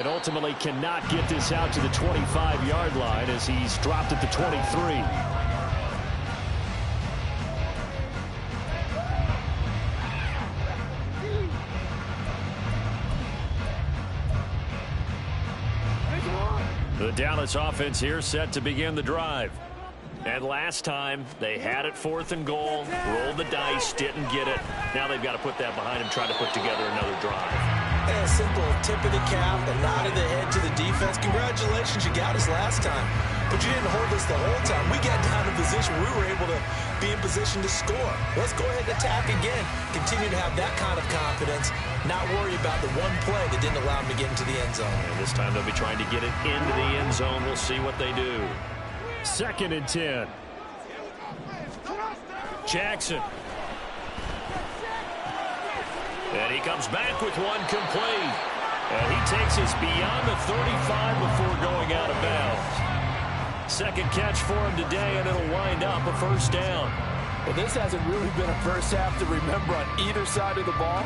And ultimately cannot get this out to the 25-yard line as he's dropped at the 23. The Dallas offense here set to begin the drive. And last time, they had it 4th and goal, rolled the dice, didn't get it. Now they've got to put that behind them, try to put together another drive. A simple tip of the cap, a nod of the head to the defense. Congratulations, you got us last time. But you didn't hold us the whole time. We got down in position. We were able to be in position to score. Let's go ahead and attack again. Continue to have that kind of confidence. Not worry about the one play that didn't allow them to get into the end zone. And this time they'll be trying to get it into the end zone. We'll see what they do. 2nd and 10. Jackson. And he comes back with one complete. And he takes us beyond the 35 before going out of bounds. Second catch for him today, and it'll wind up a first down. Well, this hasn't really been a first half to remember on either side of the ball.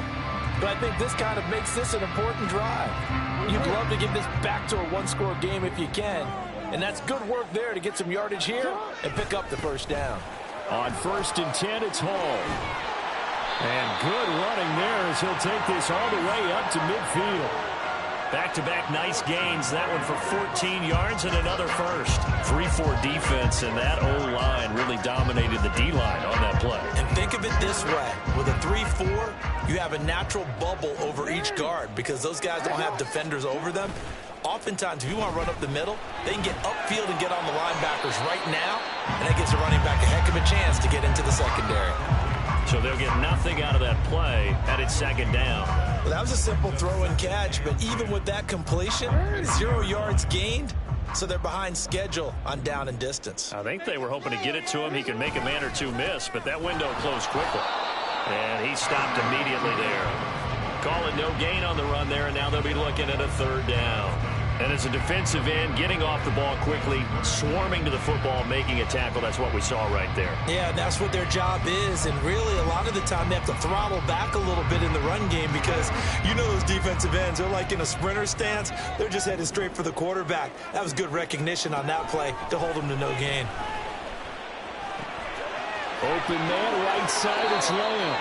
But I think this kind of makes this an important drive. You'd love to get this back to a one-score game if you can. And that's good work there to get some yardage here and pick up the first down. On 1st and 10, it's Hall. And good running there as he'll take this all the way up to midfield. Back-to-back nice gains. That one for 14 yards and another first. 3-4 defense, and that O-line really dominated the D-line on that play. And think of it this way. With a 3-4, you have a natural bubble over each guard because those guys don't have defenders over them. Oftentimes, if you want to run up the middle, they can get upfield and get on the linebackers right now, and that gives the running back a heck of a chance to get into the secondary. So they'll get nothing out of that play, and it's 2nd down. Well, that was a simple throw and catch, but even with that completion, 0 yards gained, so they're behind schedule on down and distance. I think they were hoping to get it to him. He could make a man or two miss, but that window closed quickly. And he stopped immediately there. Calling no gain on the run there, and now they'll be looking at a 3rd down. And as a defensive end, getting off the ball quickly, swarming to the football, making a tackle, that's what we saw right there. Yeah, that's what their job is, and really a lot of the time they have to throttle back a little bit in the run game because you know those defensive ends, they're like in a sprinter stance. They're just headed straight for the quarterback. That was good recognition on that play to hold them to no gain. Open man, right side, it's Lamb.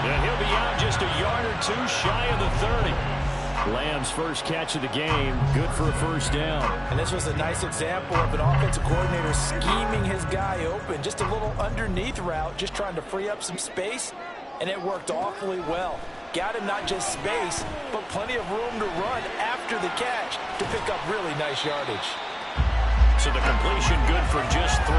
And he'll be out just a yard or two shy of the 30. Lamb's first catch of the game, good for a first down. And this was a nice example of an offensive coordinator scheming his guy open. Just a little underneath route, just trying to free up some space, and it worked awfully well. Got him not just space, but plenty of room to run after the catch to pick up really nice yardage. So the completion good for just 3.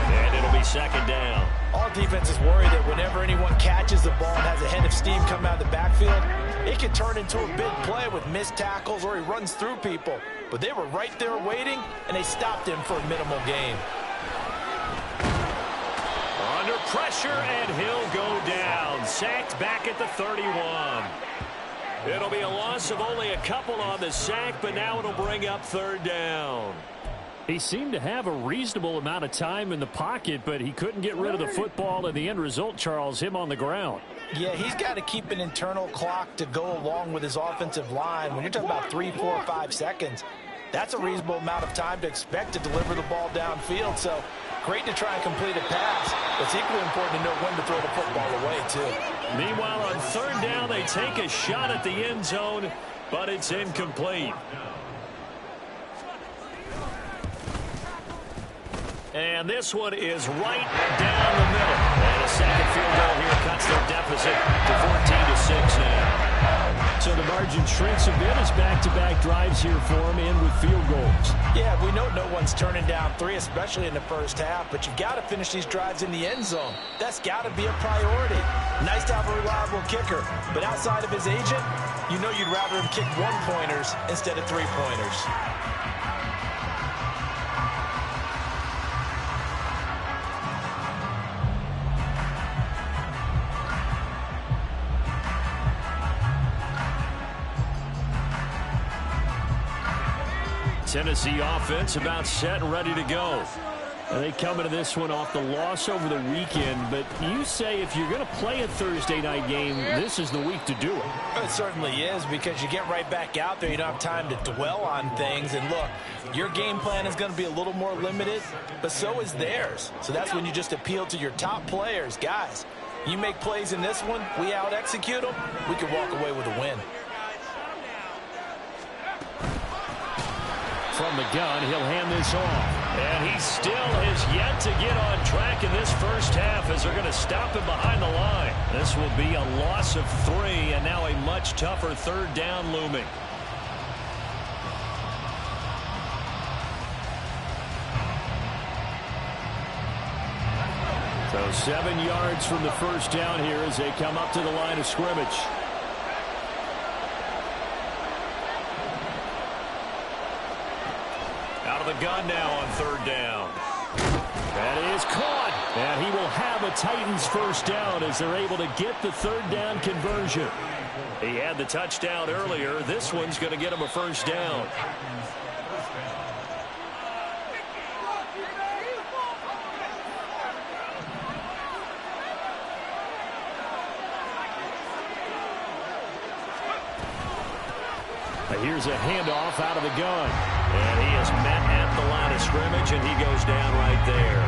And it'll be 2nd down. All defenses worry that whenever anyone catches the ball and has a head of steam come out of the backfield, it can turn into a big play with missed tackles or he runs through people. But they were right there waiting, and they stopped him for a minimal gain. Under pressure, and he'll go down. Sacked back at the 31. It'll be a loss of only a couple on the sack, but now it'll bring up 3rd down. He seemed to have a reasonable amount of time in the pocket, but he couldn't get rid of the football, and the end result, Charles, him on the ground. Yeah, he's got to keep an internal clock to go along with his offensive line. When you're talking about 3, 4, 5 seconds, that's a reasonable amount of time to expect to deliver the ball downfield. So great to try and complete a pass. It's equally important to know when to throw the football away, too. Meanwhile, on 3rd down, they take a shot at the end zone, but it's incomplete. And this one is right down the middle. And a second field goal here cuts their deficit to 14-6 now. So the margin shrinks a bit as back-to-back drives here for them in with field goals. Yeah, we know no one's turning down 3, especially in the first half, but you've got to finish these drives in the end zone. That's got to be a priority. Nice to have a reliable kicker, but outside of his agent, you know you'd rather him kick 1-pointers instead of 3-pointers. Tennessee offense about set and ready to go. And they come into this one off the loss over the weekend, but you say if you're going to play a Thursday night game, this is the week to do it. It certainly is, because you get right back out there. You don't have time to dwell on things. And look, your game plan is going to be a little more limited, but so is theirs. So that's when you just appeal to your top players. Guys, you make plays in this one, we out-execute them, we can walk away with a win. From the gun, he'll hand this off. And he still has yet to get on track in this first half as they're going to stop him behind the line. This will be a loss of 3, and now a much tougher third down looming. So 7 yards from the first down here as they come up to the line of scrimmage. Out of the gun now on third down. That is caught. And he will have a Titans first down as they're able to get the third down conversion. He had the touchdown earlier. This one's going to get him a first down. Here's a handoff out of the gun. And he is met at the line of scrimmage, and he goes down right there.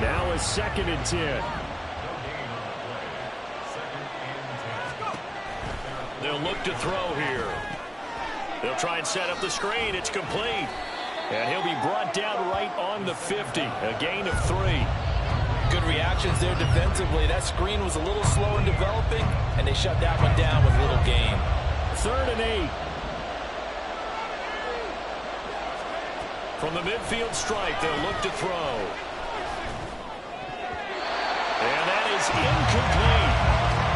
Now a 2nd and 10. They'll look to throw here. They'll try and set up the screen. It's complete. And he'll be brought down right on the 50. A gain of 3. Good reactions there defensively. That screen was a little slow in developing, and they shut that one down with little gain. 3rd and 8. From the midfield stripe, they'll look to throw. And that is incomplete.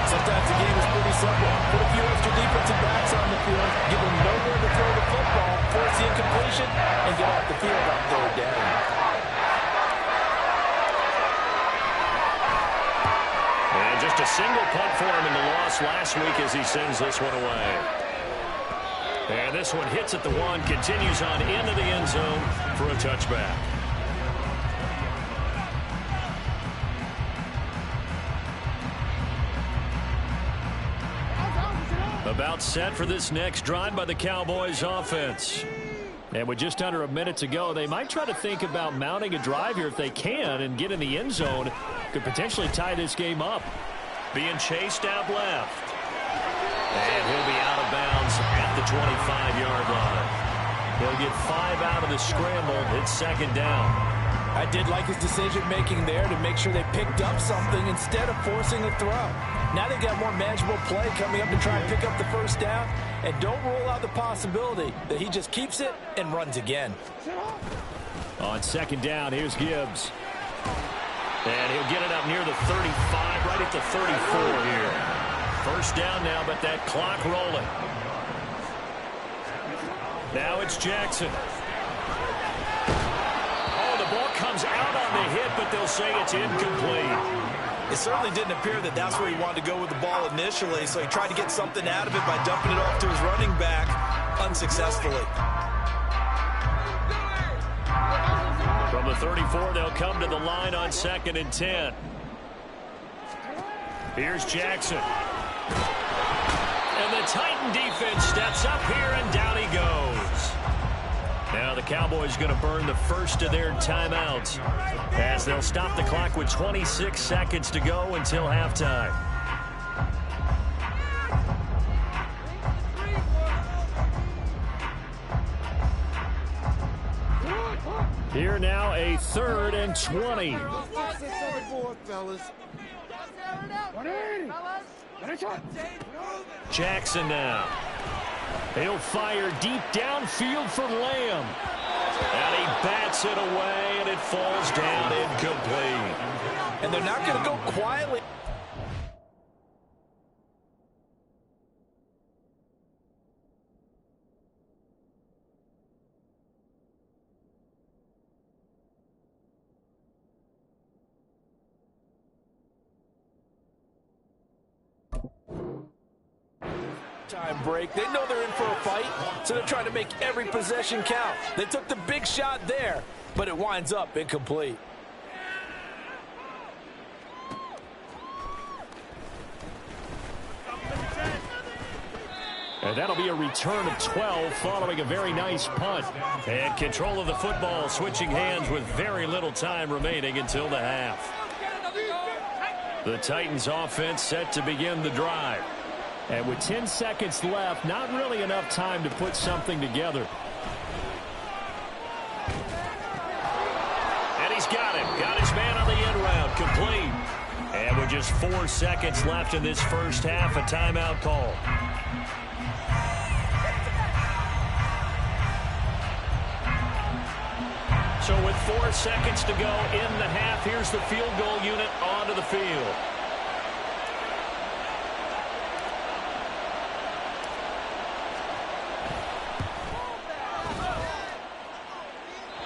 Sometimes the game is pretty simple. Put a few extra defensive backs on the field, give them nowhere to throw the football, force the incompletion, and get off the field on third down. And just a single punt for him in the loss last week as he sends this one away. And this one hits at the 1, continues on into the end zone for a touchback. About set for this next drive by the Cowboys offense. And with just under a minute to go, they might try to think about mounting a drive here if they can and get in the end zone. Could potentially tie this game up. Being chased out left. And he'll be out of bounds at the 25-yard line. He'll get 5 out of the scramble. It's 2nd down. I did like his decision-making there to make sure they picked up something instead of forcing a throw. Now they've got more manageable play coming up to try and pick up the first down. And don't rule out the possibility that he just keeps it and runs again. On 2nd down, here's Gibbs. And he'll get it up near the 35, right at the 34 here. First down now, but that clock rolling. Now it's Jackson. Oh, the ball comes out on the hit, but they'll say it's incomplete. It certainly didn't appear that that's where he wanted to go with the ball initially, so he tried to get something out of it by dumping it off to his running back unsuccessfully. From the 34, they'll come to the line on 2nd and 10. Here's Jackson. And the Titan defense steps up here, and down he goes. Now the Cowboys going to burn the first of their timeouts as they'll stop the clock with 26 seconds to go until halftime. Here now a 3rd and 20. Jackson now. He'll fire deep downfield for Lamb. And he bats it away, and it falls down incomplete. And they're not going to go quietly. Time break. They know they're in for a fight, so they're trying to make every possession count. They took the big shot there. but it winds up incomplete. And that'll be a return of 12 following a very nice punt. And control of the football switching hands with very little time remaining until the half. The Titans offense set to begin the drive. And with 10 seconds left, not really enough time to put something together. And he's got him. Got his man on the end route. Complete. And with just 4 seconds left in this first half, a timeout call. So with 4 seconds to go in the half, here's the field goal unit onto the field.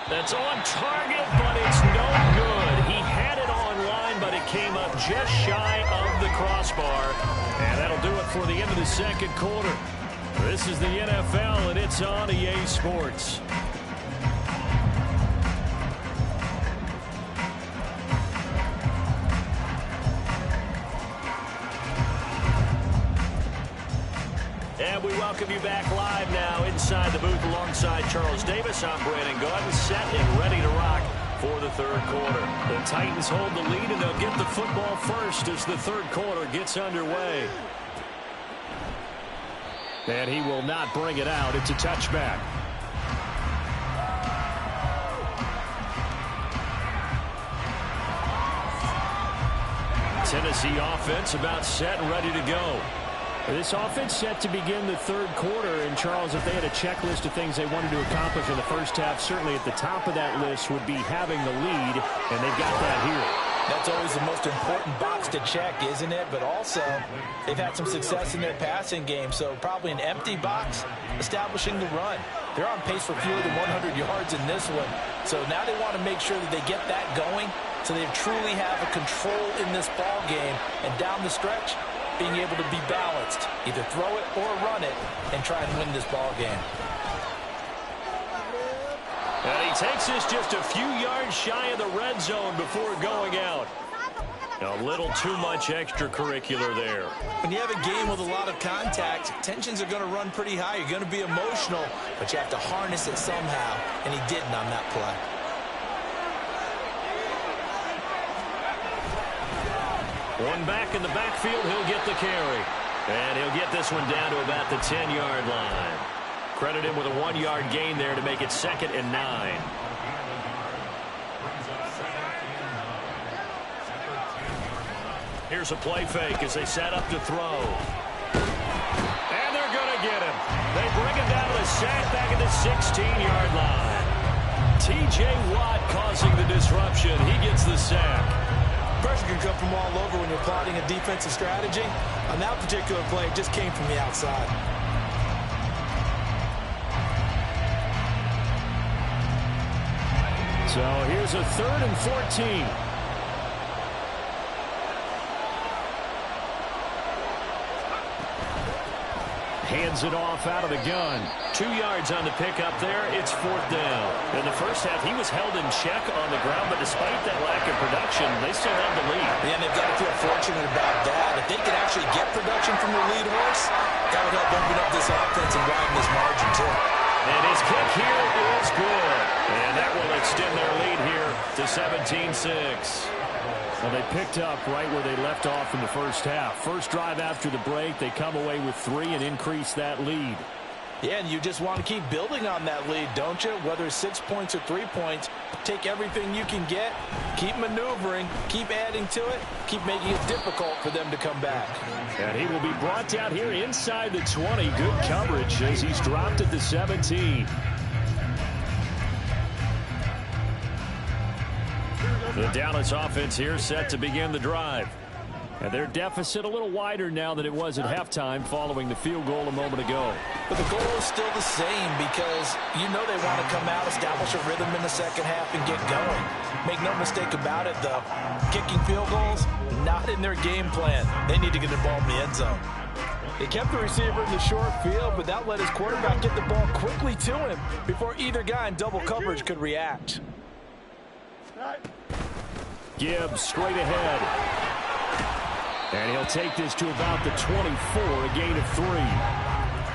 That's on target, but it's no good. He had it on line, but it came up just shy of the crossbar. And that'll do it for the end of the second quarter. This is the NFL, and it's on EA Sports. And we welcome you back live now inside the booth alongside Charles Davis. I'm Brandon Gaudin, set and ready to rock for the third quarter. The Titans hold the lead, and they'll get the football first as the third quarter gets underway. And he will not bring it out. It's a touchback. Tennessee offense about set and ready to go. This offense set to begin the third quarter, and Charles, if they had a checklist of things they wanted to accomplish in the first half, certainly at the top of that list would be having the lead, and they've got that here. That's always the most important box to check, isn't it? But also, they've had some success in their passing game, so probably an empty box establishing the run. They're on pace for fewer than 100 yards in this one, so now they want to make sure that they get that going so they truly have a control in this ball game, and down the stretch, being able to be balanced, either throw it or run it, and try and win this ball game. And he takes this just a few yards shy of the red zone before going out. A little too much extracurricular there. When you have a game with a lot of contact, tensions are going to run pretty high. You're going to be emotional, but you have to harness it somehow, and he didn't on that play. One back in the backfield, he'll get the carry. And he'll get this one down to about the 10-yard line. Credit him with a 1-yard gain there to make it 2nd and 9. Here's a play fake as they set up to throw. And they're going to get him. They bring him down to the sack back at the 16-yard line. T.J. Watt causing the disruption. He gets the sack. Pressure can come from all over when you're plotting a defensive strategy. On that particular play, it just came from the outside. So here's a 3rd and 14. Hands it off out of the gun. 2 yards on the pickup there. It's 4th down. In the first half, he was held in check on the ground, but despite that lack of production, they still have the lead. Yeah, and they've got to feel fortunate about that. If they could actually get production from the lead horse, that would help open up this offense and widen this margin, too. And his kick here is good. And that will extend their lead here to 17-6. Well, they picked up right where they left off in the first half. First drive after the break, they come away with 3 and increase that lead. Yeah, and you just want to keep building on that lead, don't you? Whether it's 6 points or 3 points, take everything you can get, keep maneuvering, keep adding to it, keep making it difficult for them to come back. And he will be brought down here inside the 20. Good coverage as he's dropped at the 17. The Dallas offense here set to begin the drive. And their deficit a little wider now than it was at halftime following the field goal a moment ago. But the goal is still the same because you know they want to come out, establish a rhythm in the second half, and get going. Make no mistake about it, though. Kicking field goals, not in their game plan. They need to get the ball in the end zone. They kept the receiver in the short field, but that let his quarterback get the ball quickly to him before either guy in double coverage could react. Gibbs straight ahead. And he'll take this to about the 24, a gain of 3.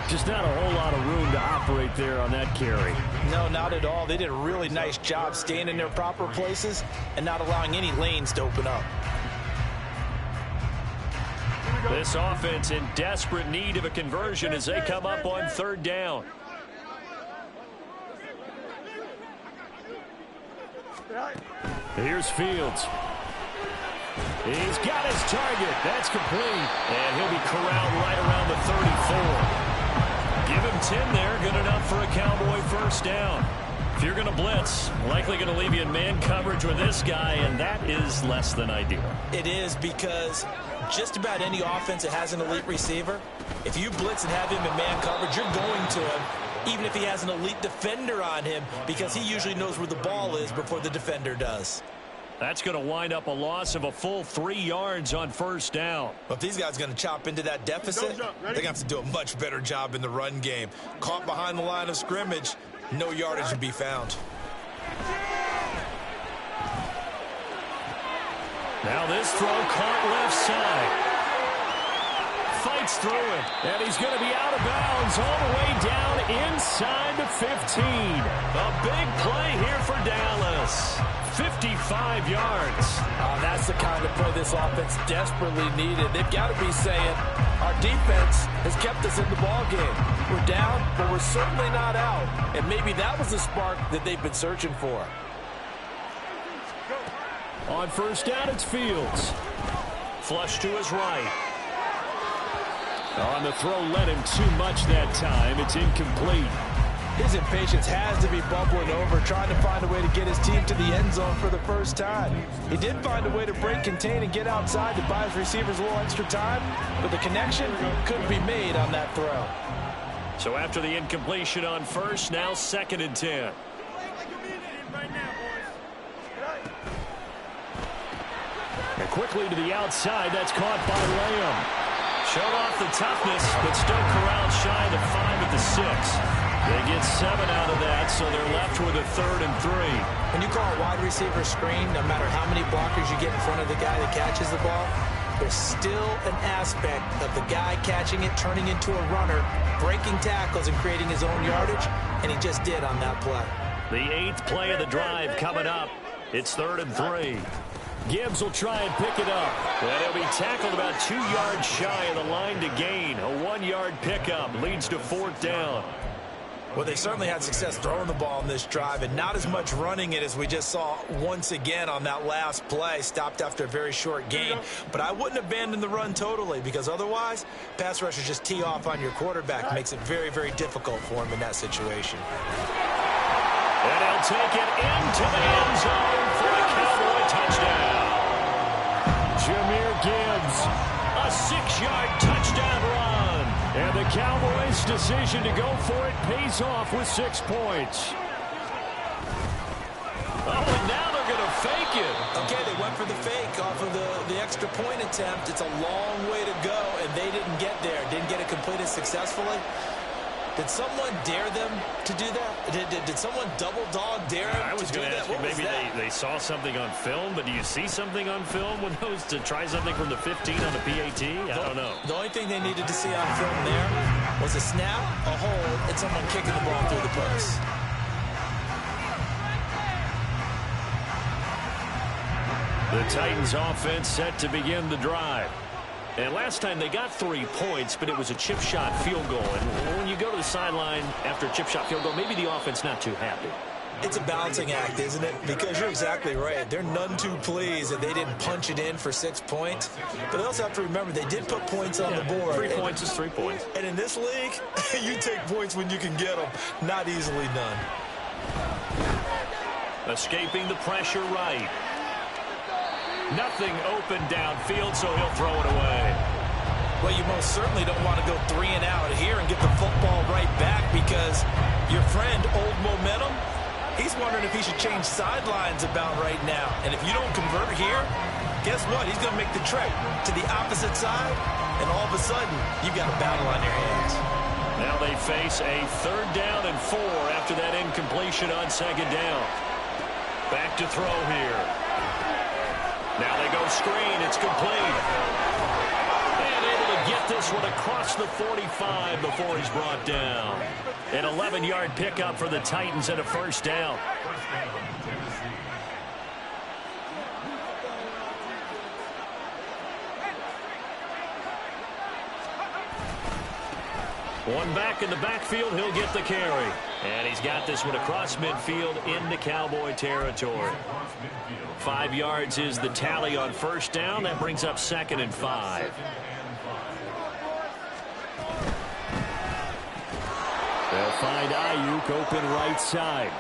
Just not a whole lot of room to operate there on that carry. No, not at all. They did a really nice job staying in their proper places and not allowing any lanes to open up. This offense in desperate need of a conversion as they come up on 3rd down. Here's Fields. He's got his target. That's complete. And he'll be corralled right around the 34. Give him 10 there. Good enough for a Cowboy first down. If you're going to blitz, likely going to leave you in man coverage with this guy, and that is less than ideal. It is, because just about any offense that has an elite receiver, if you blitz and have him in man coverage, you're going to him, even if he has an elite defender on him, because he usually knows where the ball is before the defender does. That's going to wind up a loss of a full 3 yards on first down. But if these guys are going to chop into that deficit, they're going to have to do a much better job in the run game. Caught behind the line of scrimmage, no yardage to be found. Now this throw caught left side. Fights through it, and he's going to be out of bounds all the way down inside the 15. A big play here for Dallas. 55 yards. That's the kind of play this offense desperately needed. They've got to be saying, our defense has kept us in the ball game. We're down, but we're certainly not out. And maybe that was the spark that they've been searching for. On first down, it's Fields. Flush to his right. On the throw, led him too much that time. It's incomplete. His impatience has to be bubbling over, trying to find a way to get his team to the end zone for the first time. He did find a way to break, contain, and get outside to buy his receivers a little extra time, but the connection couldn't be made on that throw. So after the incompletion on first, now 2nd and 10. And quickly to the outside, that's caught by Lamb. Showed off the toughness, but still corralled shy of the 5 at the 6. They get 7 out of that, so they're left with a 3rd and 3. When you call a wide receiver screen, no matter how many blockers you get in front of the guy that catches the ball, there's still an aspect of the guy catching it, turning into a runner, breaking tackles and creating his own yardage, and he just did on that play. The 8th play of the drive coming up. It's 3rd and 3. Gibbs will try and pick it up. And he'll be tackled about 2 yards shy of the line to gain. A 1-yard pickup leads to 4th down. Well, they certainly had success throwing the ball in this drive, and not as much running it as we just saw once again on that last play. Stopped after a very short gain. But I wouldn't abandon the run totally, because otherwise, pass rushers just tee off on your quarterback. Makes it very, very difficult for him in that situation. And he'll take it into the end zone for a Cowboy touchdown. Jahmyr Gibbs, a 6-yard touchdown run. And the Cowboys' decision to go for it pays off with 6 points. Oh, and now they're going to fake it. Okay, they went for the fake off of the extra point attempt. It's a long way to go, and they didn't get there. Didn't get it completed successfully. Did someone dare them to do that? Did someone double dog dare them I was to do going to that? ask you, What was maybe that? they saw something on film, but do you see something on film with those to try something from the 15 on the PAT? I don't know. The only thing they needed to see on film there was a snap, a hold, and someone kicking the ball through the post. The Titans offense set to begin the drive. And last time they got 3 points, but it was a chip shot field goal. And when you go to the sideline after a chip shot field goal, maybe the offense not too happy. It's a balancing act, isn't it? Because you're exactly right. They're none too pleased that they didn't punch it in for 6 points. But they also have to remember they did put points on the board. 3 points is 3 points. And in this league, you take points when you can get them. Not easily done. Escaping the pressure right. Nothing open downfield, so he'll throw it away. Well, you most certainly don't want to go 3 and out here and get the football right back, because your friend, Old Momentum, he's wondering if he should change sidelines about right now. And if you don't convert here, guess what? He's going to make the trek to the opposite side, and all of a sudden, you've got a battle on your hands. Now they face a 3rd down and 4 after that incompletion on 2nd down. Back to throw here. Now they go screen. It's complete. And able to get this one across the 45 before he's brought down. An 11-yard pickup for the Titans and a first down. One back in the backfield, he'll get the carry. And he's got this one across midfield into Cowboy territory. 5 yards is the tally on first down. That brings up 2nd and 5. They'll find Ayuk open right side.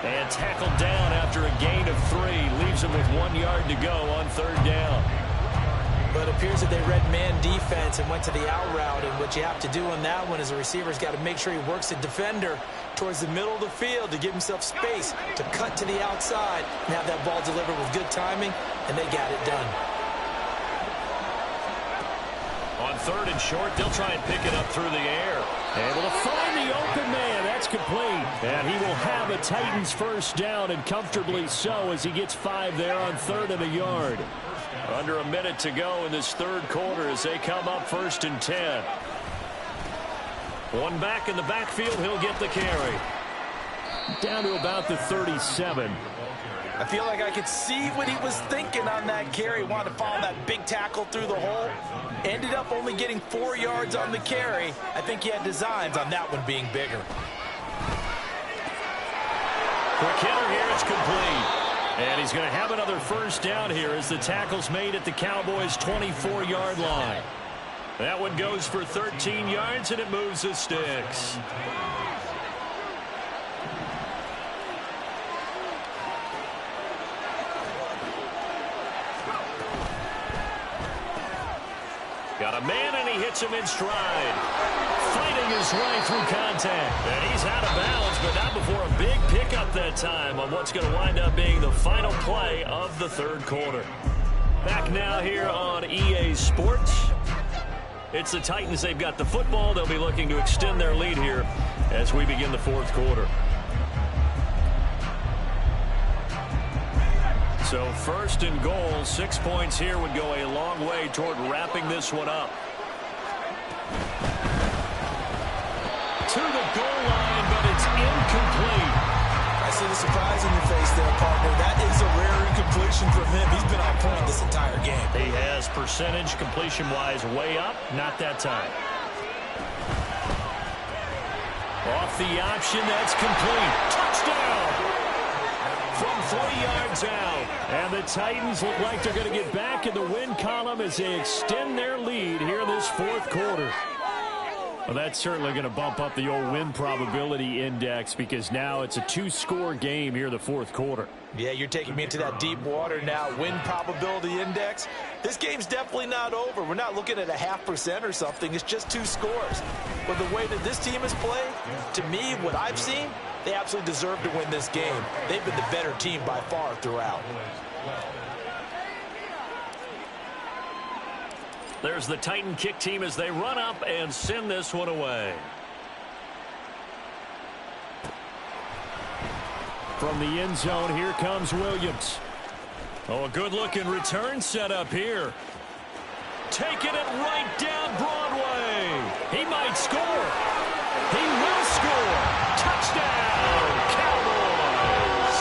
And tackled down after a gain of 3. Leaves him with 1 yard to go on 3rd down. But it appears that they read man defense and went to the out route. And what you have to do on that one is the receiver's got to make sure he works the defender towards the middle of the field to give himself space to cut to the outside and have that ball delivered with good timing, and they got it done. On 3rd and short, they'll try and pick it up through the air. Able to find the open man. That's complete. And he will have a Titans first down, and comfortably so, as he gets 5 there on 3rd and a yard. Under a minute to go in this 3rd quarter as they come up 1st and 10. One back in the backfield, he'll get the carry. Down to about the 37. I feel like I could see what he was thinking on that carry. Wanted to follow that big tackle through the hole. Ended up only getting 4 yards on the carry. I think he had designs on that one being bigger. Quick hitter here, it's complete. And he's going to have another first down here as the tackle's made at the Cowboys' 24-yard line. That one goes for 13 yards, and it moves the sticks. Got a man, and he hits him in stride. Fighting his way through contact. And he's out of bounds, but not before a big pickup that time on what's going to wind up being the final play of the 3rd quarter. Back now here on EA Sports. It's the Titans. They've got the football. They'll be looking to extend their lead here as we begin the 4th quarter. So 1st and goal, 6 points here would go a long way toward wrapping this one up. To the goal line, but it's incomplete. I see the surprise on your face there, partner. That is a rare incompletion from him. He's been on point this entire game. He has percentage completion-wise way up. Not that time. Off the option, that's complete. Touchdown! From 3 yards out. And the Titans look like they're going to get back in the win column as they extend their lead here in this 4th quarter. Well, that's certainly going to bump up the old win probability index because now it's a 2-score game here in the 4th quarter. Yeah, you're taking me into that deep water now. Win probability index. This game's definitely not over. We're not looking at a 0.5% or something. It's just 2 scores. But the way that this team has played, to me, what I've seen, they absolutely deserve to win this game. They've been the better team by far throughout. There's the Titan kick team as they run up and send this one away. From the end zone, here comes Williams. Oh, a good-looking return set up here. Taking it right down Broadway. He might score. He will score. Touchdown, Cowboys.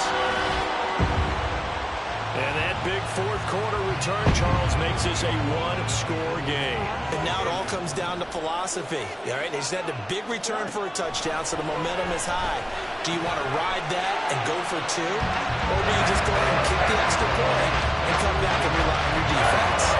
And that big 4th quarter return, Charles, makes this a 1-score game. And now it all comes down to philosophy. All right, they just had a big return for a touchdown, so the momentum is high. Do you want to ride that and go for 2? Or do you just go ahead and kick the extra point and come back and rely on your defense?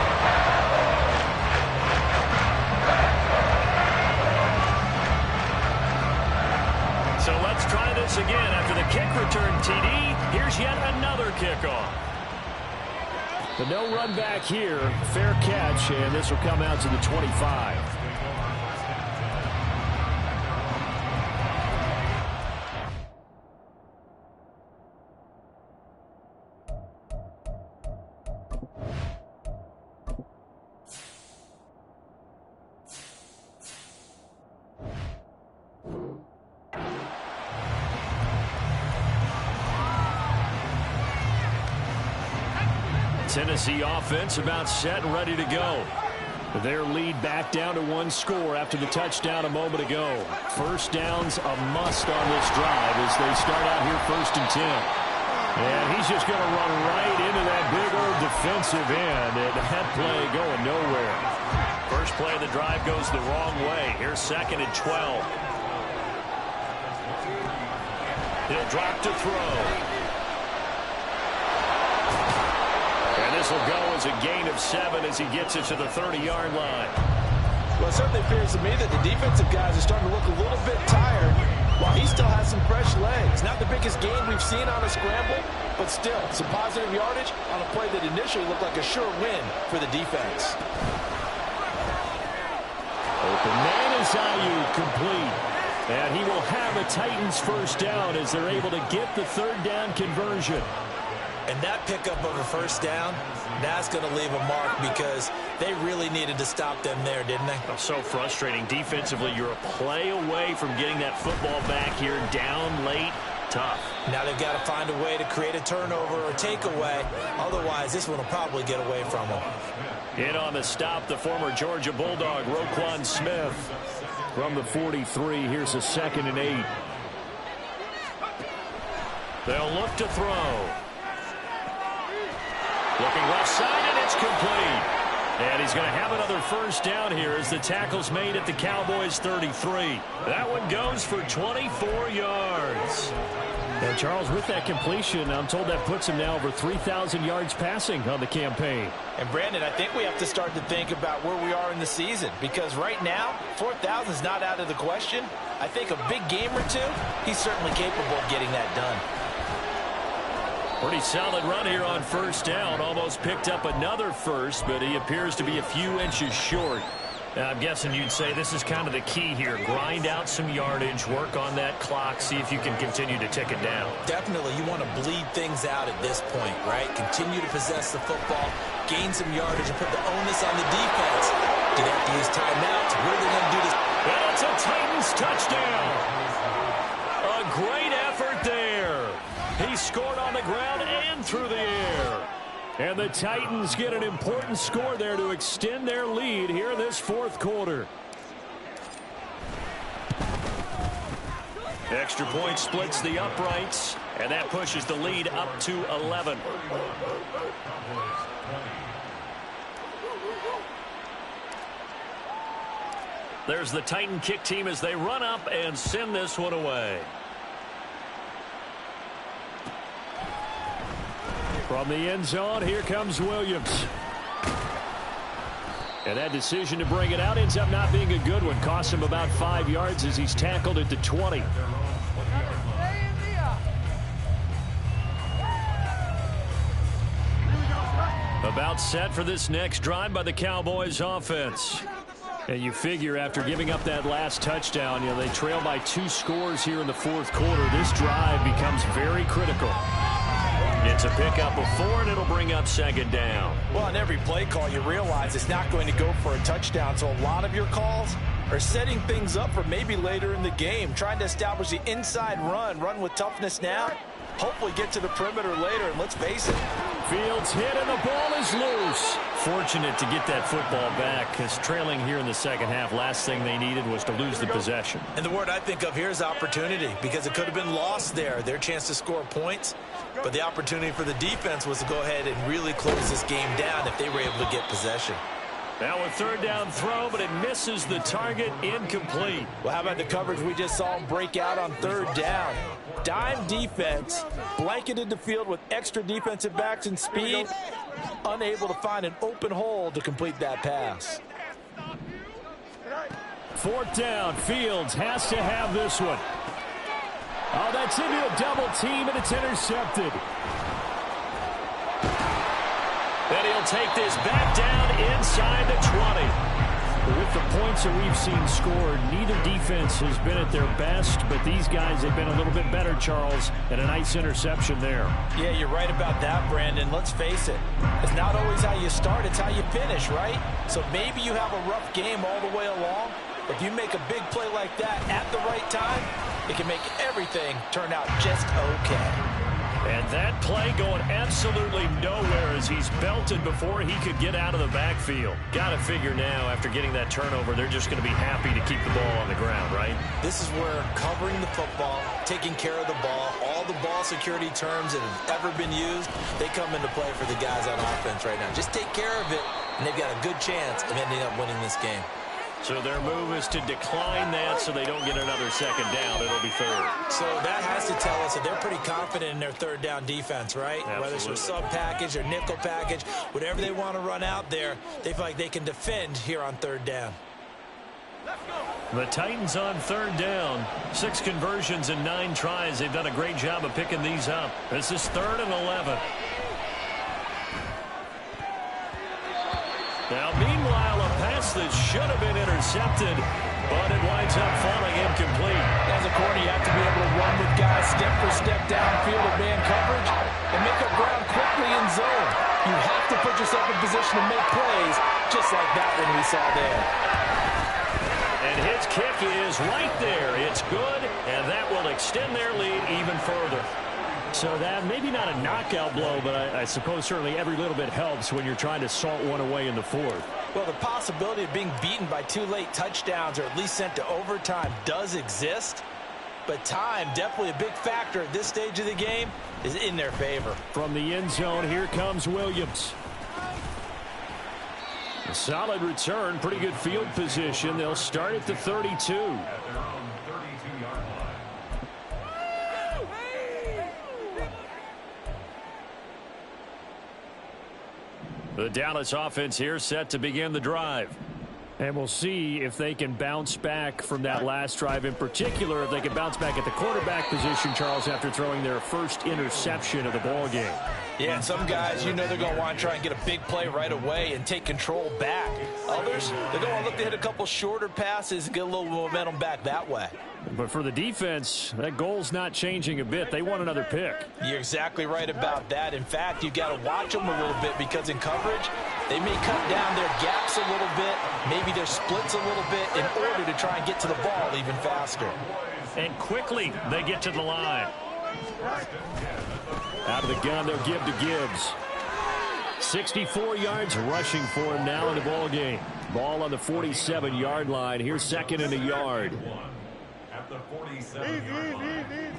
So let's try this again. After the kick return, TD, here's yet another kickoff. The no run back here, fair catch, and this will come out to the 25. Tennessee offense about set and ready to go. Their lead back down to one score after the touchdown a moment ago. First down's a must on this drive as they start out here 1st and 10. And he's just going to run right into that big old defensive end, and that play going nowhere. First play of the drive goes the wrong way. Here's 2nd and 12. He'll drop to throw. And this will go as a gain of 7 as he gets it to the 30-yard line. Well, it certainly appears to me that the defensive guys are starting to look a little bit tired while he still has some fresh legs. Not the biggest gain we've seen on a scramble, but still some positive yardage on a play that initially looked like a sure win for the defense. Open man is Ayuk, complete. And he will have a Titans first down as they're able to get the 3rd down conversion. And that pickup of a first down, that's going to leave a mark because they really needed to stop them there, didn't they? So frustrating. Defensively, you're a play away from getting that football back here down late. Tough. Now they've got to find a way to create a turnover or takeaway. Otherwise, this one will probably get away from them. In on the stop, the former Georgia Bulldog, Roquan Smith. From the 43, here's a 2nd and 8. They'll look to throw. Looking left side, and it's complete. And he's going to have another first down here as the tackle's made at the Cowboys' 33. That one goes for 24 yards. And Charles, with that completion, I'm told that puts him now over 3,000 yards passing on the campaign. And Brandon, I think we have to start to think about where we are in the season, because right now 4,000 is not out of the question. I think a big game or two, he's certainly capable of getting that done. Pretty solid run here on first down. Almost picked up another first, but he appears to be a few inches short. I'm guessing you'd say this is kind of the key here. Grind out some yardage, work on that clock, see if you can continue to tick it down. Definitely, you want to bleed things out at this point, right? Continue to possess the football, gain some yardage, and put the onus on the defense. Do they have to use timeouts? What are they going to do this? And it's a Titans touchdown. A great effort there. He scored on the ground and through the air. And the Titans get an important score there to extend their lead here in this 4th quarter. Extra point splits the uprights, and that pushes the lead up to 11. There's the Titan kick team as they run up and send this one away. From the end zone, here comes Williams. And that decision to bring it out ends up not being a good one. Costs him about 5 yards as he's tackled at the 20. About set for this next drive by the Cowboys offense. And you figure after giving up that last touchdown, they trail by 2 scores here in the 4th quarter. This drive becomes very critical. It's a pickup of 4, and it'll bring up 2nd down. Well, on every play call, you realize it's not going to go for a touchdown. So a lot of your calls are setting things up for maybe later in the game, trying to establish the inside run with toughness now, hopefully get to the perimeter later, and let's face it. Fields hit, and the ball is loose. Fortunate to get that football back, because trailing here in the second half, last thing they needed was to lose the possession. And the word I think of here is opportunity, because it could have been lost there. Their chance to score points, but the opportunity for the defense was to go ahead and really close this game down if they were able to get possession. Now a 3rd down throw, but it misses the target, incomplete. Well, how about the coverage we just saw him break out on 3rd down? Dime defense, blanketed the field with extra defensive backs and speed, unable to find an open hole to complete that pass. 4th down, Fields has to have this one. Oh, that's into a double team, and it's intercepted. And he'll take this back down inside the 20. With the points that we've seen scored, neither defense has been at their best, but these guys have been a little bit better, Charles, and a nice interception there. Yeah, you're right about that, Brandon. Let's face it. It's not always how you start, it's how you finish, right? So maybe you have a rough game all the way along. If you make a big play like that at the right time, it can make everything turn out just okay. And that play going absolutely nowhere as he's belted before he could get out of the backfield. Got to figure now, after getting that turnover, they're just going to be happy to keep the ball on the ground, right? This is where covering the football, taking care of the ball, all the ball security terms that have ever been used, they come into play for the guys on offense right now. Just take care of it, and they've got a good chance of ending up winning this game. So their move is to decline that so they don't get another second down. It'll be third. So that has to tell us that they're pretty confident in their third down defense, right? Absolutely. Whether it's a sub package or nickel package, whatever they want to run out there, they feel like they can defend here on third down. The Titans on third down. 6 conversions and 9 tries. They've done a great job of picking these up. This is 3rd and 11. Now, meanwhile, a pass that should have been intercepted, but it winds up falling incomplete. As a corner, you have to be able to run with guys step for step downfield of man coverage and make up ground quickly in zone. You have to put yourself in position to make plays, just like that one we saw there. And his kick is right there. It's good, and that will extend their lead even further. So that maybe not a knockout blow, but I suppose certainly every little bit helps when you're trying to salt one away in the fourth. Well, the possibility of being beaten by 2 late touchdowns or at least sent to overtime does exist. But time, definitely a big factor at this stage of the game, is in their favor. From the end zone, here comes Williams. A solid return, pretty good field position. They'll start at the 32. The Dallas offense here set to begin the drive. And we'll see if they can bounce back from that last drive, in particular, if they can bounce back at the quarterback position, Charles, after throwing their first interception of the ball game. Yeah, and some guys, you know they're going to want to try and get a big play right away and take control back. Others, they're going to look to hit a couple shorter passes and get a little momentum back that way. But for the defense, that goal's not changing a bit. They want another pick. You're exactly right about that. In fact, you've got to watch them a little bit because in coverage, they may cut down their gaps a little bit, maybe their splits a little bit in order to try and get to the ball even faster. And quickly, they get to the line. Out of the gun, they'll give to Gibbs. 64 yards rushing for him now in the ball game. Ball on the 47-yard line. Here's 2nd and a yard. At the 47-yard line.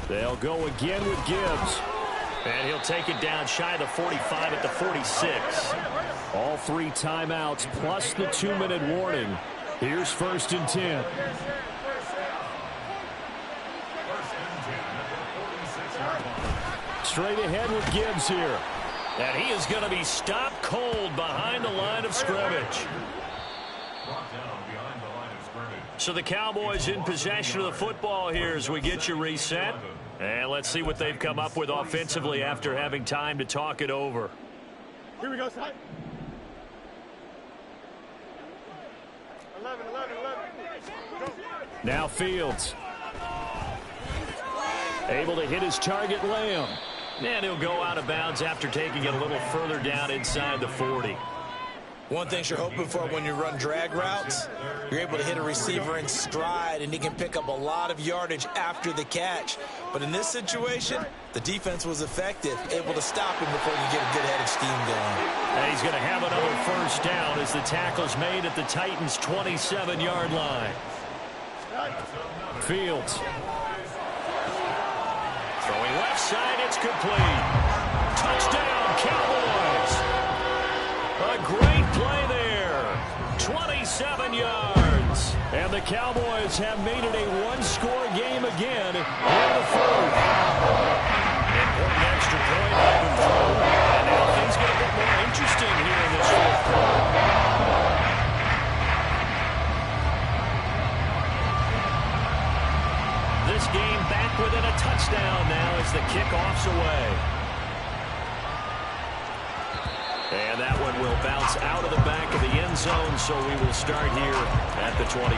They'll go again with Gibbs. And he'll take it down shy of the 45 at the 46. All 3 timeouts plus the 2-minute warning. Here's 1st and 10. Straight ahead with Gibbs here. And he is going to be stopped cold behind the line of scrimmage. So the Cowboys in possession of the football here as we get you reset. And let's see what they've come up with offensively after having time to talk it over. Here we go, side. 11. Go. Now Fields. Able to hit his target, Lamb. And he'll go out of bounds after taking it a little further down inside the 40. One thing you're hoping for when you run drag routes, you're able to hit a receiver in stride, and he can pick up a lot of yardage after the catch. But in this situation, the defense was effective, able to stop him before you get a good head of steam going. And he's going to have another first down as the tackle's made at the Titans' 27-yard line. Fields. Throwing left side, it's complete. Touchdown, Cowboys. A great play there. 27 yards. And the Cowboys have made it a one-score game again in the fourth. Important extra point open through. And now things get a bit more interesting here in this fourth quarter. This game back within a touchdown now as the kickoff's away. And that one will bounce out of the back of the end zone, so we will start here at the 25.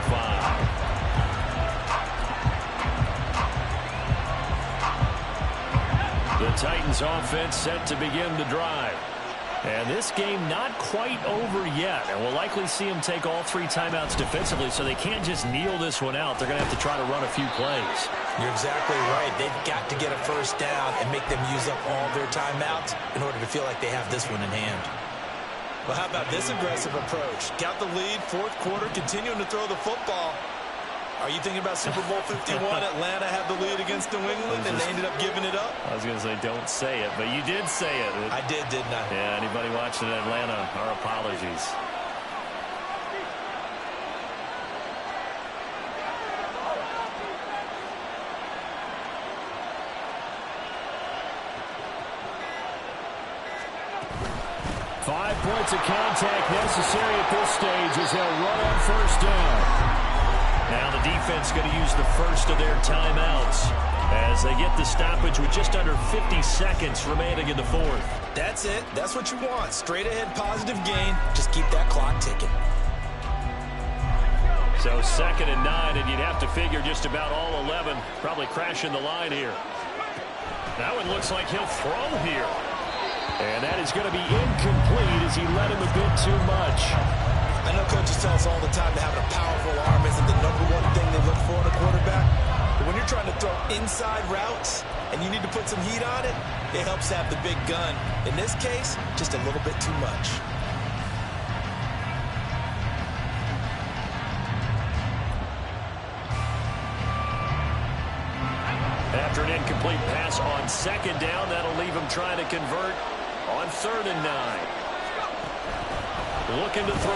The Titans offense set to begin the drive. And this game not quite over yet. And we'll likely see them take all 3 timeouts defensively, so they can't just kneel this one out. They're going to have to try to run a few plays. You're exactly right. They've got to get a first down and make them use up all their timeouts in order to feel like they have this one in hand. Well, how about this aggressive approach? Got the lead, 4th quarter, continuing to throw the football. Are you thinking about Super Bowl 51? Atlanta had the lead against New England, and they ended up giving it up? I was going to say, don't say it, but you did say it. I did, didn't I? Yeah, anybody watching Atlanta, our apologies. Five points of contact necessary at this stage as they'll run on first down. Now the defense going to use the first of their timeouts as they get the stoppage with just under 50 seconds remaining in the 4th. That's it. That's what you want. Straight ahead positive gain. Just keep that clock ticking. So 2nd and 9, and you'd have to figure just about all 11 probably crashing the line here. That one looks like he'll throw here. And that is going to be incomplete as he led him a bit too much. I know coaches tell us all the time that having a powerful arm isn't the #1 thing they look for in a quarterback. But when you're trying to throw inside routes and you need to put some heat on it, it helps to have the big gun. In this case, just a little bit too much. After an incomplete pass on 2nd down, that'll leave him trying to convert on 3rd and 9. Looking to throw.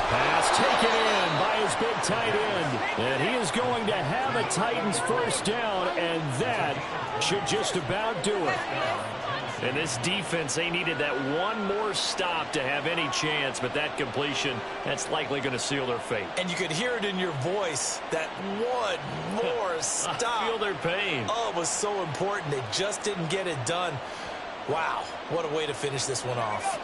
Pass taken in by his big tight end. And he is going to have a Titans first down, and that should just about do it. And this defense, they needed that one more stop to have any chance, but that completion, that's likely going to seal their fate. And you could hear it in your voice, that one more stop. I feel their pain. Oh, it was so important. They just didn't get it done. Wow, what a way to finish this one off.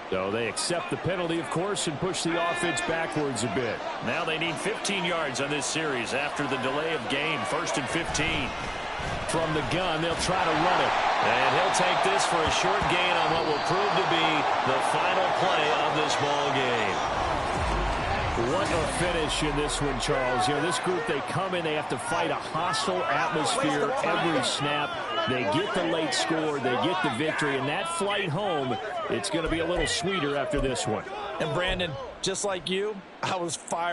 So they accept the penalty, of course, and push the offense backwards a bit. Now they need 15 yards on this series after the delay of game. 1st and 15. From the gun, they'll try to run it. And he'll take this for a short gain on what will prove to be the final play of this ball game. What a finish in this one, Charles. You know, this group, they come in, they have to fight a hostile atmosphere every snap. They get the late score, they get the victory, and that flight home, it's going to be a little sweeter after this one. And Brandon, just like you, I was fired.